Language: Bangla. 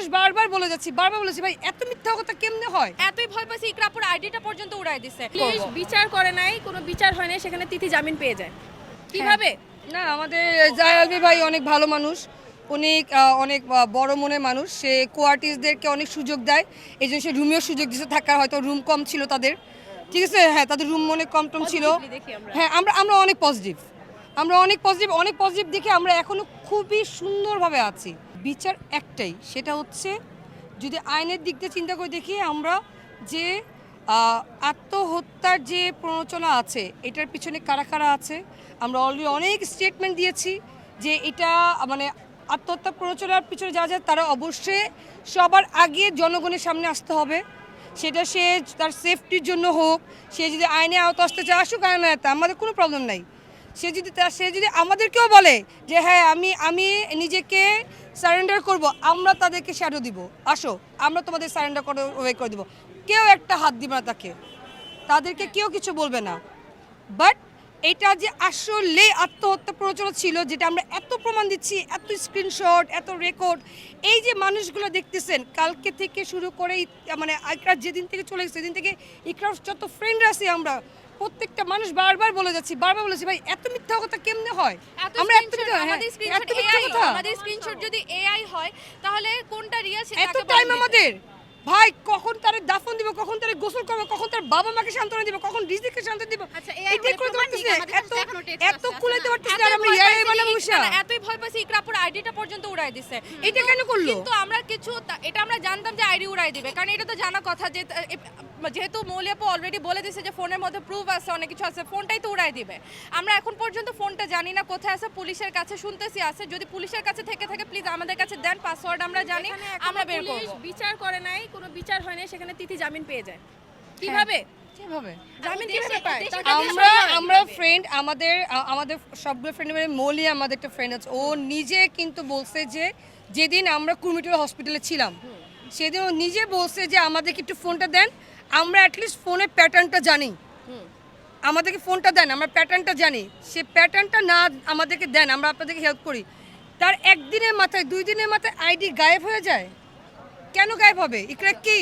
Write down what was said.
মানুষ বারবার বলেছি ভাই এত মিথ্যা কথা কেমনে হয়? এতই ভয় পাইছে ইকরাপুর আইডিটা পর্যন্ত উড়াই দিছে। পুলিশ বিচার করে নাই, কোনো বিচার হয় নাই, সেখানে তিথি জামিন পেয়ে যায় কিভাবে? না, আমাদের জায়ালবি ভাই অনেক ভালো মানুষ, উনি অনেক বড় মনের মানুষ। সে কোয়ার্টিস্টদেরকে অনেক সুযোগ দেয়, এই জন্য সে রুমেও সুযোগ দিতে, থাকার হয়তো রুম কম ছিল তাদের, ঠিক আছে। হ্যাঁ, তাদের রুম অনেক কম টম ছিল। হ্যাঁ, আমরা অনেক পজিটিভ, অনেক পজিটিভ দেখে আমরা এখনো খুবই সুন্দরভাবে আছি। বিচার একটাই, সেটা হচ্ছে যদি আইনের দিক দিয়ে চিন্তা করে দেখি আমরা যে আত্মহত্যার যে প্ররোচনা আছে এটার পিছনে কারা কারা আছে, আমরা অলরেডি অনেক স্টেটমেন্ট দিয়েছি যে এটা মানে আত্মহত্যা প্ররোচনার পিছনে যা যা তারা অবশ্যই সবার আগে জনগণের সামনে আসতে হবে। সেটা সে তার সেফটির জন্য হোক, সে যদি আইনে আওতা আসতে চায় আসুক, আইনে আওতা, আমাদের কোনো প্রবলেম নাই। সে যদি আমাদেরকেও বলে যে হ্যাঁ আমি নিজেকে সারেন্ডার করব, আমরা তাদেরকে শ্যাডো দিব, আসো আমরা তোমাদের সারেন্ডার করে করে দিব, কেউ একটা হাত দিবে না তাদেরকে কেউ কিছু বলবে না। বাট এটা যে আসলে আত্মহত্যা প্ররোচনা ছিল, যেটা আমরা এত প্রমাণ দিচ্ছি, এত স্ক্রিনশট, এত রেকর্ড, এই যে মানুষগুলো দেখতেছেন কালকে থেকে শুরু করে মানে ইকরার যেদিন থেকে চলে গেছে সেদিন থেকে ইকরার যত ফ্রেন্ড আছি আমরা প্রত্যেকটা মানুষ বারবার বলেছি ভাই এত মিথ্যা কথা কেমনে হয়? আমরা আমাদের স্ক্রিনশট যদি এআই হয় তাহলে কোনটা রিয়েল সেটা এত টাইম আমাদের ভাই, কখন তারে দাফন দিব, কখন তারে গোসল করব, কখন তার বাবা মাকে সান্ত্বনা দিব, কখন রিজিককে সান্ত্বনা দিব, এটাই করতে পারতেছি না। এত কুলাইতে পারতেছি না, আমরা ইয়াই বানাবো মুশা। এতই ভয় পাইছে ইকরাপুর আইডিটা পর্যন্ত উড়াই দিছে। এটা কেন করলো? কিন্তু আমরা এটা আমরা জানতাম যে আইডি উড়াই দিবে, কারণ এটা তো জানা কথা যে যেহেতু মৌলিয়াপু অলরেডি বলে দিয়েছে যে ফোনের মধ্যে প্রুফ আছে, অনেক কিছু আছে, ফোনটাই তো উড়াই দিবে। আমরা এখন পর্যন্ত ফোনটা জানি না কোথায় আছে, পুলিশের কাছে শুনতেছি আছে। যদি পুলিশের কাছে থেকে থাকে প্লিজ আমাদের কাছে দেন, পাসওয়ার্ড আমরা জানি, আমরা বের করব। বিচার করে নাই, কোনো বিচার হয় নাই, সেখানে তিথি জামিন পেয়ে যায় কিভাবে? জামিন কিভাবে পায়? আমরা ফ্রেন্ড, আমাদের সবগুলো ফ্রেন্ডের মৌলি আমাদের একটা ফ্রেন্ড আছে, ও নিজে কিন্তু বলছে যে যেদিন আমরা কুমিটোলা হসপিটালে ছিলাম সেদিন ও নিজে বলছে যে আমাদেরকে একটু ফোনটা দেন, আমরা অ্যাটলিস্ট ফোনের প্যাটার্নটা জানি, আমাদেরকে ফোনটা দেন, আমরা প্যাটার্নটা জানি। সে প্যাটার্নটা না আমাদেরকে দেন, আমরা আপনাদেরকে হেল্প করি। তার একদিনের মাথায় 2 দিনের মাথায় আইডি গায়েব হয়ে যায়। কেন গায়েব হবে? ইকরা কি